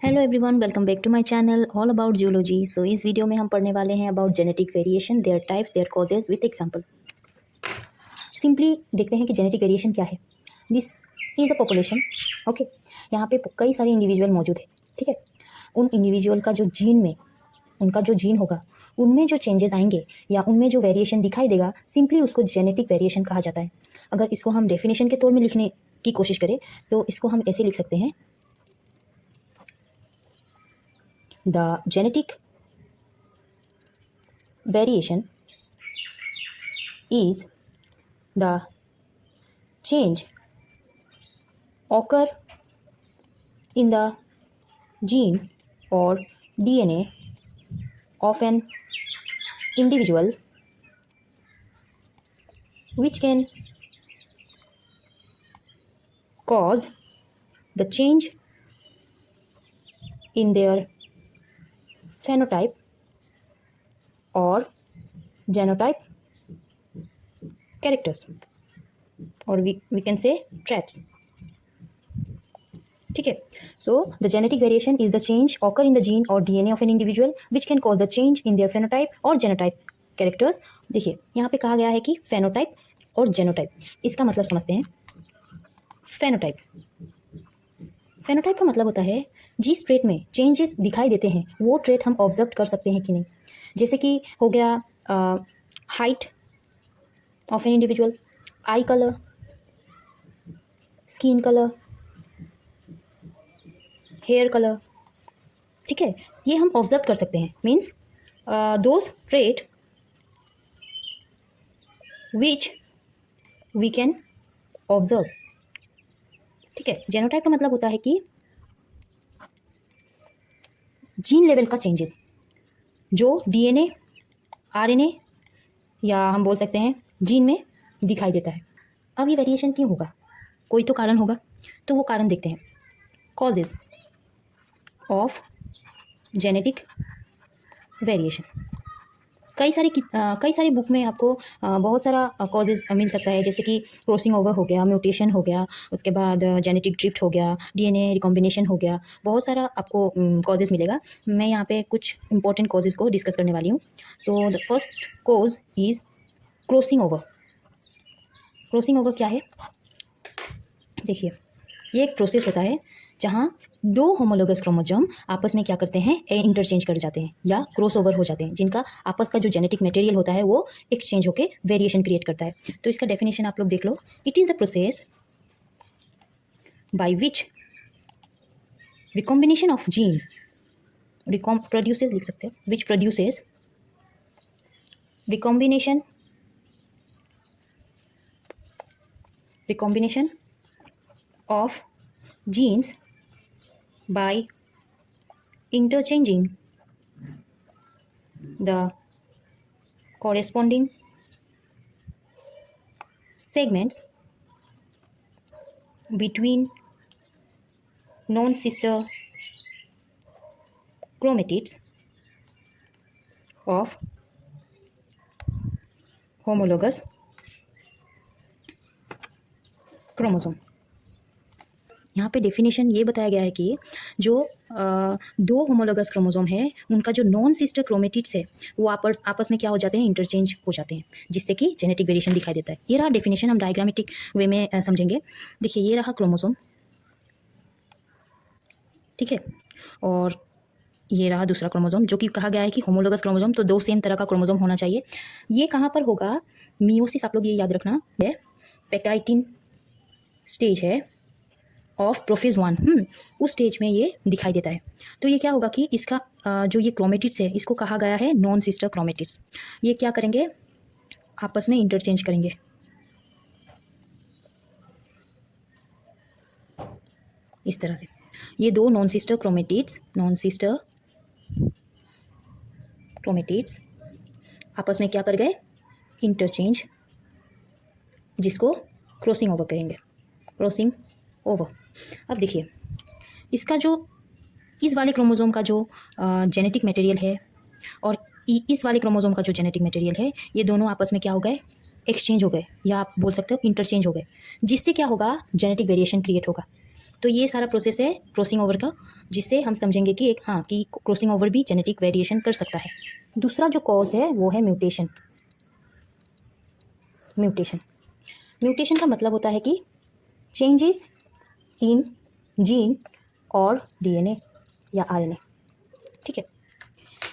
Hello everyone, welcome back to my channel all about geology. So इस video में हम पढ़ने वाले हैं about genetic variation, their types, their causes with example. Simply देखते हैं कि जेनेटिक वेरिएशन क्या है। This is a population. Okay, यहाँ पे कई सारे इंडिविजुअल मौजूद है। ठीक है, उन इंडिविजुअल का जो जीन में उनका जो जीन होगा उनमें जो चेंजेस आएंगे या उनमें जो वेरिएशन दिखाई देगा, सिंपली उसको जेनेटिक वेरिएशन कहा जाता है। अगर इसको हम डेफिनेशन के तौर में लिखने की कोशिश करें तो इसको हम ऐसे लिख सकते हैं: the genetic variation is the change occur in the gene or DNA of an individual which can cause the change in their phenotype or genotype characters, or we can say traits. ठीक है, so the genetic variation is the change occur in the gene or DNA of an individual which can cause the change in their phenotype or genotype characters. देखिए यहाँ पे कहा गया है कि phenotype or genotype, इसका मतलब समझते हैं। फेनोटाइप फेनोटाइप का मतलब होता है जिस ट्रेट में चेंजेस दिखाई देते हैं वो ट्रेट हम ऑब्जर्व कर सकते हैं कि नहीं। जैसे कि हो गया height of an individual, eye colour, skin colour, hair colour. ठीक है, ये हम ऑब्जर्व कर सकते हैं। Means those trait which we can observe. ठीक है, जेनोटाइप का मतलब होता है कि जीन लेवल का चेंजेस जो डीएनए, आरएनए या हम बोल सकते हैं जीन में दिखाई देता है। अब ये वेरिएशन क्यों होगा? कोई तो कारण होगा, तो वो कारण देखते हैं। कॉजेज ऑफ जेनेटिक वेरिएशन, कई सारे बुक में आपको बहुत सारा कॉजेज मिल सकता है। जैसे कि क्रॉसिंग ओवर हो गया, म्यूटेशन हो गया, उसके बाद जेनेटिक ड्रिफ्ट हो गया, डीएनए रिकॉम्बिनेशन हो गया, बहुत सारा आपको कॉजेज मिलेगा। मैं यहाँ पे कुछ इंपॉर्टेंट कॉजेज को डिस्कस करने वाली हूँ। So the first cause is crossing over. Crossing over क्या है? देखिए, ये एक प्रोसेस होता है जहाँ दो होमोलोगस क्रोमोसोम आपस में क्या करते हैं, इंटरचेंज कर जाते हैं या क्रॉस ओवर हो जाते हैं, जिनका आपस का जो जेनेटिक मटेरियल होता है वो एक्सचेंज होकर वेरिएशन क्रिएट करता है। तो इसका डेफिनेशन आप लोग देख लो। It is the process by which recombination of gene produces, लिख सकते हैं, which produces recombination of genes by interchanging the corresponding segments between non-sister chromatids of homologous chromosome. यहाँ पे डेफिनेशन ये बताया गया है कि जो दो होमोलोगस क्रोमोसोम है उनका जो नॉन सिस्टर क्रोमेटिड्स है वो आपस में क्या हो जाते हैं, इंटरचेंज हो जाते हैं, जिससे कि जेनेटिक वेरिएशन दिखाई देता है। ये रहा डेफिनेशन, हम डायग्रामेटिक वे में समझेंगे। देखिए, ये रहा क्रोमोसोम, ठीक है, और ये रहा दूसरा क्रोमोसोम जो कि कहा गया है कि होमोलोगस क्रोमोसोम, तो दो सेम तरह का क्रोमोसोम होना चाहिए। ये कहाँ पर होगा? मियोसिस, आप लोग ये याद रखना है, पेक्टाइटिन स्टेज है ऑफ प्रोफेज 1, उस स्टेज में ये दिखाई देता है। तो ये क्या होगा कि इसका जो ये क्रोमेटिड्स है इसको कहा गया है नॉन सिस्टर क्रोमेटिड्स। ये क्या करेंगे, आपस में इंटरचेंज करेंगे। इस तरह से ये दो नॉन सिस्टर क्रोमेटिड्स आपस में क्या कर गए, इंटरचेंज, जिसको क्रॉसिंग ओवर कहेंगे, क्रॉसिंग ओवर। अब देखिए, इसका जो इस वाले क्रोमोसोम का जो जेनेटिक मटेरियल है और इस वाले क्रोमोसोम का जो जेनेटिक मटेरियल है, ये दोनों आपस में क्या हो गए, एक्सचेंज हो गए, या आप बोल सकते हो इंटरचेंज हो गए, जिससे क्या होगा, जेनेटिक वेरिएशन क्रिएट होगा। तो ये सारा प्रोसेस है क्रॉसिंग ओवर का, जिससे हम समझेंगे कि कि क्रॉसिंग ओवर भी जेनेटिक वेरिएशन कर सकता है। दूसरा जो कॉज है वो है म्यूटेशन। म्यूटेशन का मतलब होता है कि changes in gene or DNA या आरएनए। ठीक है,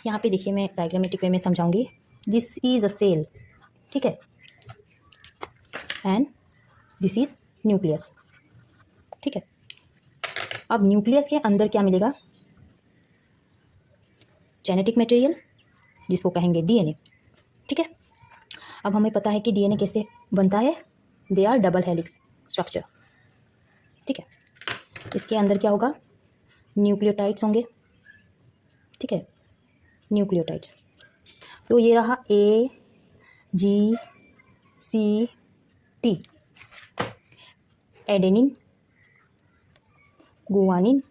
यहाँ पे देखिए मैं डायग्रामेटिक वे में समझाऊंगी। दिस इज अ सेल, ठीक है, एंड दिस इज न्यूक्लियस। ठीक है, अब न्यूक्लियस के अंदर क्या मिलेगा? जेनेटिक मटेरियल, जिसको कहेंगे डीएनए। ठीक है, अब हमें पता है कि डीएनए कैसे बनता है। They are double helix structure. ठीक है, इसके अंदर क्या होगा? न्यूक्लियोटाइड्स होंगे। ठीक है, न्यूक्लियोटाइड्स। तो ये रहा A G C T, adenine, guanine,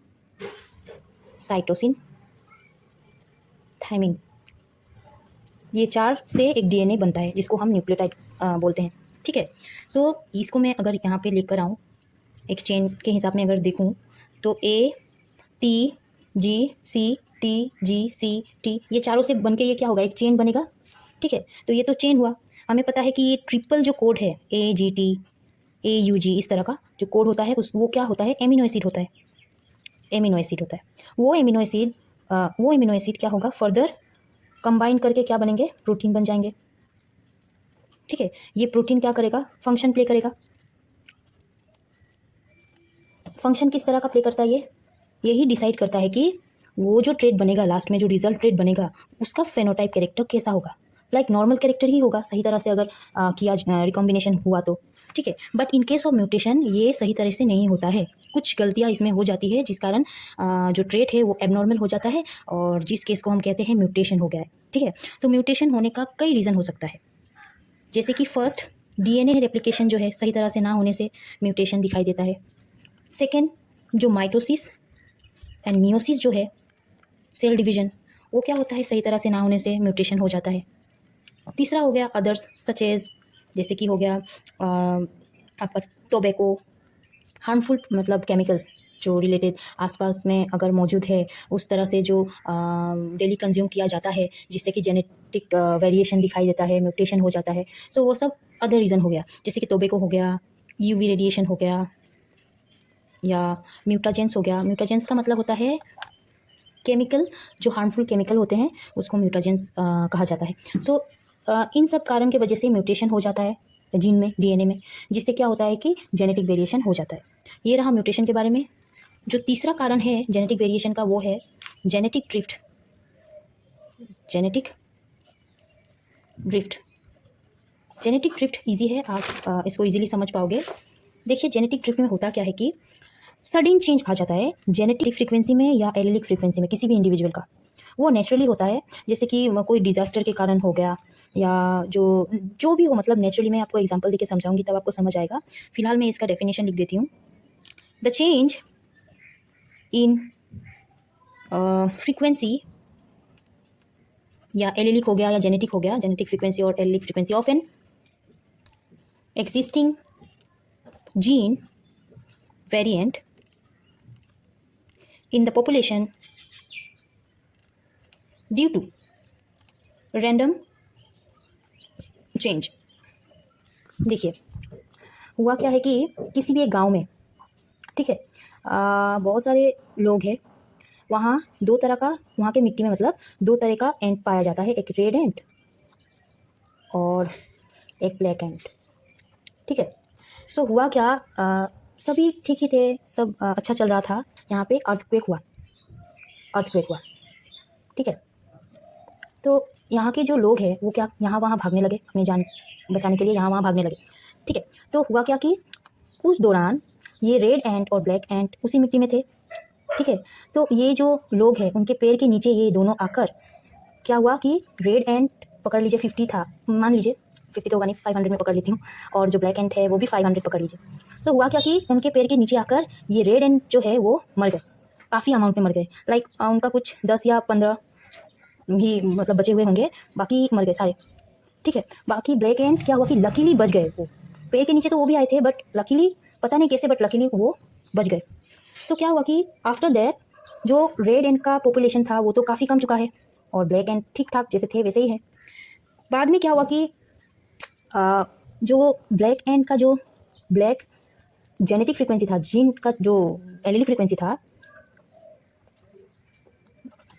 cytosine, thymine. ये 4 से एक डीएनए बनता है, जिसको हम न्यूक्लियोटाइड बोलते हैं। ठीक है, सो इसको मैं अगर यहाँ पे लेकर आऊँ, एक चेन के हिसाब में अगर देखूँ, तो A T G C T G C T, ये चारों से बनके ये क्या होगा? एक चेन बनेगा। ठीक है, तो ये तो चेन हुआ। हमें पता है कि ये ट्रिपल जो कोड है, ए जी टी ए यू जी, इस तरह का जो कोड होता है वो क्या होता है? एमिनो एसिड होता है। एमिनो एसिड होता है। वो एमिनो एसिड क्या होगा? फर्दर कंबाइन करके क्या बनेंगे? प्रोटीन बन जाएंगे। ठीक है, ये प्रोटीन क्या करेगा? फंक्शन प्ले करेगा। फंक्शन किस तरह का प्ले करता है? यही डिसाइड करता है कि वो जो ट्रेड बनेगा, लास्ट में जो रिजल्ट ट्रेड बनेगा, उसका फेनोटाइप कैरेक्टर कैसा होगा। लाइक नॉर्मल कैरेक्टर ही होगा, सही तरह से अगर किया रिकॉम्बिनेशन हुआ तो। ठीक है, but in case of mutation ये सही तरह से नहीं होता है। कुछ गलतियाँ इसमें हो जाती है, जिस कारण जो ट्रेट है वो एबनॉर्मल हो जाता है, और जिस केस को हम कहते हैं म्यूटेशन हो गया है। ठीक है, तो म्यूटेशन होने का कई रीज़न हो सकता है, जैसे कि फर्स्ट, डीएनए रेप्लिकेशन जो है सही तरह से ना होने से म्यूटेशन दिखाई देता है। सेकेंड, जो माइटोसिस एंड मियोसिस जो है, सेल डिवीजन, वो क्या होता है? सही तरह से ना होने से म्यूटेशन हो जाता है। तीसरा हो गया अदर्स, सच एज, जैसे कि हो गया आपका टोबैको, हार्मफुल मतलब केमिकल्स जो रिलेटेड आसपास में अगर मौजूद है, उस तरह से जो डेली कंज्यूम किया जाता है, जिससे कि जेनेटिक वेरिएशन दिखाई देता है, म्यूटेशन हो जाता है। सो वो सब अदर रीज़न हो गया, जैसे कि टोबैको हो गया, यूवी रेडिएशन हो गया, या म्यूटाजेंस हो गया। म्यूटाजेंस का मतलब होता है केमिकल, जो हार्मफुल केमिकल होते हैं उसको म्यूटाजेंस कहा जाता है। सो इन सब कारण के वजह से म्यूटेशन हो जाता है जीन में, डीएनए में, जिससे क्या होता है कि जेनेटिक वेरिएशन हो जाता है। ये रहा म्यूटेशन के बारे में। जो तीसरा कारण है जेनेटिक वेरिएशन का, वो है genetic drift. Genetic drift easy है, आप इसको ईजिली समझ पाओगे। देखिए, जेनेटिक ड्रिफ्ट में होता क्या है कि सडन चेंज आ जाता है जेनेटिक फ्रीक्वेंसी में या एलिलिक फ्रीक्वेंसी में किसी भी इंडिविजुअल का। वो नेचुरली होता है, जैसे कि कोई डिजास्टर के कारण हो गया, या जो भी हो, मतलब नेचुरली। मैं आपको एग्जांपल देके समझाऊंगी तब आपको समझ आएगा। फिलहाल मैं इसका डेफिनेशन लिख देती हूँ। द चेंज इन फ्रीक्वेंसी, या एलिलिक हो गया या जेनेटिक हो गया, जेनेटिक फ्रीक्वेंसी और allelic frequency of an existing gene variant in the population due to random change। देखिए, हुआ क्या है कि किसी भी एक गांव में, ठीक है, बहुत सारे लोग हैं। वहाँ दो तरह का, वहाँ के मिट्टी में मतलब दो तरह का एंट पाया जाता है, एक रेड एंट और एक ब्लैक एंट। ठीक है, सो हुआ क्या, सभी ठीक ही थे, सब अच्छा चल रहा था। यहाँ पे अर्थक्वेक हुआ। ठीक है, तो यहाँ के जो लोग हैं वो क्या यहाँ वहाँ भागने लगे, अपनी जान बचाने के लिए यहाँ वहाँ भागने लगे। ठीक है, तो हुआ क्या कि उस दौरान ये रेड एंट और ब्लैक एंट उसी मिट्टी में थे। ठीक है, तो ये जो लोग हैं उनके पैर के नीचे ये दोनों आकर क्या हुआ कि रेड एंट पकड़ लीजिए 50 था, मान लीजिए 50 तो होगा नहीं, 500 में पकड़ लेती हूँ, और जो ब्लैक एंट है वो भी 500 पकड़ लीजिए। सो हुआ क्या कि उनके पैर के नीचे आकर ये रेड एंट जो है वो मर गए, काफ़ी अमाउंट में मर गए। लाइक उनका कुछ 10 या 15 भी मतलब बचे हुए होंगे, बाकी मर गए सारे। ठीक है, बाकी ब्लैक एंट क्या हुआ कि लकीली बच गए। वो पैर के नीचे तो वो भी आए थे, बट लकीली पता नहीं कैसे, बट लकीली वो बच गए। सो क्या हुआ कि आफ्टर दैट जो रेड एंड का पॉपुलेशन था वो तो काफ़ी कम चुका है और ब्लैक एंड ठीक ठाक जैसे थे वैसे ही है। बाद में क्या हुआ कि जो ब्लैक एंड का जो ब्लैक जेनेटिक फ्रीक्वेंसी था, जीन का जो एलील फ्रीक्वेंसी था,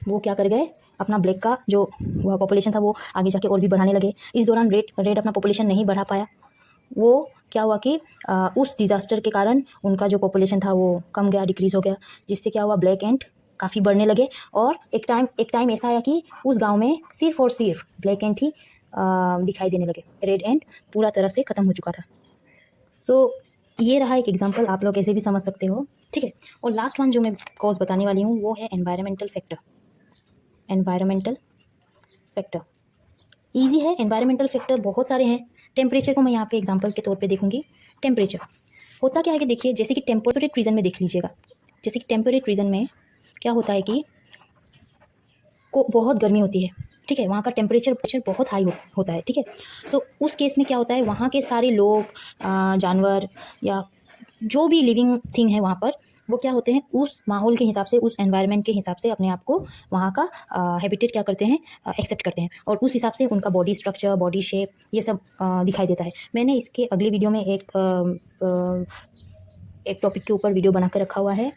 वो क्या कर गए, अपना ब्लैक का जो वह पॉपुलेशन था वो आगे जाके और भी बढ़ाने लगे। इस दौरान रेड अपना पॉपुलेशन नहीं बढ़ा पाया। वो क्या हुआ कि उस डिज़ास्टर के कारण उनका जो पॉपुलेशन था वो कम गया, डिक्रीज़ हो गया, जिससे क्या हुआ, ब्लैक एंड काफ़ी बढ़ने लगे। और एक टाइम ऐसा आया कि उस गांव में सिर्फ और सिर्फ ब्लैक एंड ही दिखाई देने लगे। रेड एंड पूरा तरह से ख़त्म हो चुका था। सो ये रहा एक एग्जांपल, आप लोग ऐसे भी समझ सकते हो, ठीक है। और लास्ट वन जो मैं कॉज बताने वाली हूँ वो है environmental factor. Environmental factor easy है। एनवायरमेंटल फैक्टर बहुत सारे हैं। टेम्परेचर को मैं यहाँ पे एग्जांपल के तौर पे देखूंगी। टेम्परेचर होता क्या है कि देखिए, जैसे कि टेम्परेट रीजन में देख लीजिएगा, जैसे कि टेम्परेट रीजन में क्या होता है कि को बहुत गर्मी होती है, ठीक है, वहाँ का टेम्परेचर बहुत हाई होता है, ठीक है। सो उस केस में क्या होता है, वहाँ के सारे लोग, जानवर या जो भी लिविंग थिंग है वहाँ पर, वो क्या होते हैं, उस माहौल के हिसाब से, उस एनवायरनमेंट के हिसाब से अपने आप को वहाँ का हैबिटेट क्या करते हैं, एक्सेप्ट करते हैं, और उस हिसाब से उनका बॉडी स्ट्रक्चर, बॉडी शेप, ये सब दिखाई देता है। मैंने इसके अगले वीडियो में एक टॉपिक के ऊपर वीडियो बना कर रखा हुआ है,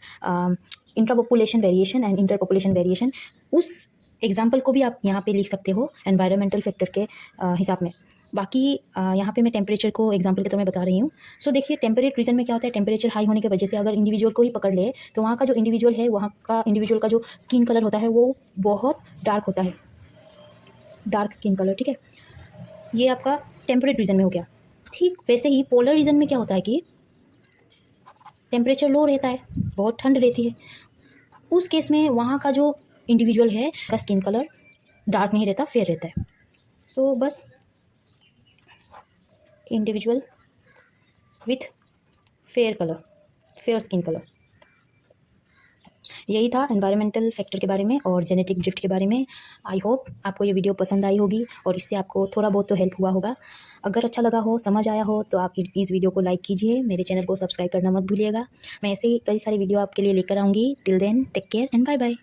intra population variation and inter population variation. उस एग्जाम्पल को भी आप यहाँ पे लिख सकते हो एनवायरमेंटल फैक्टर के हिसाब में। बाकी यहाँ पे मैं टेम्परेचर को एग्जांपल के तौर में बता रही हूँ। सो देखिए, टेम्परेट रीजन में क्या होता है, टेम्परेचर हाई होने की वजह से अगर इंडिविजुअल को ही पकड़ ले तो वहाँ का जो इंडिविजुअल है, वहाँ का इंडिविजुअल का जो स्किन कलर होता है वो बहुत डार्क होता है, डार्क स्किन कलर, ठीक है। ये आपका टेम्परेट रीजन में हो गया। ठीक वैसे ही पोलर रीजन में क्या होता है कि टेम्परेचर लो रहता है, बहुत ठंड रहती है। उस केस में वहाँ का जो इंडिविजुअल है का स्किन कलर डार्क नहीं रहता, फेयर रहता है। सो बस individual with fair colour, fair skin colour, यही था एनवायरमेंटल फैक्टर के बारे में और जेनेटिक ड्रिफ्ट के बारे में। आई होप आपको ये वीडियो पसंद आई होगी और इससे आपको थोड़ा बहुत तो हेल्प हुआ होगा। अगर अच्छा लगा हो, समझ आया हो, तो आप इस वीडियो को लाइक कीजिए, मेरे चैनल को सब्सक्राइब करना मत भूलिएगा। मैं ऐसे ही कई सारी वीडियो आपके लिए लेकर आऊँगी। Till then take care and bye bye.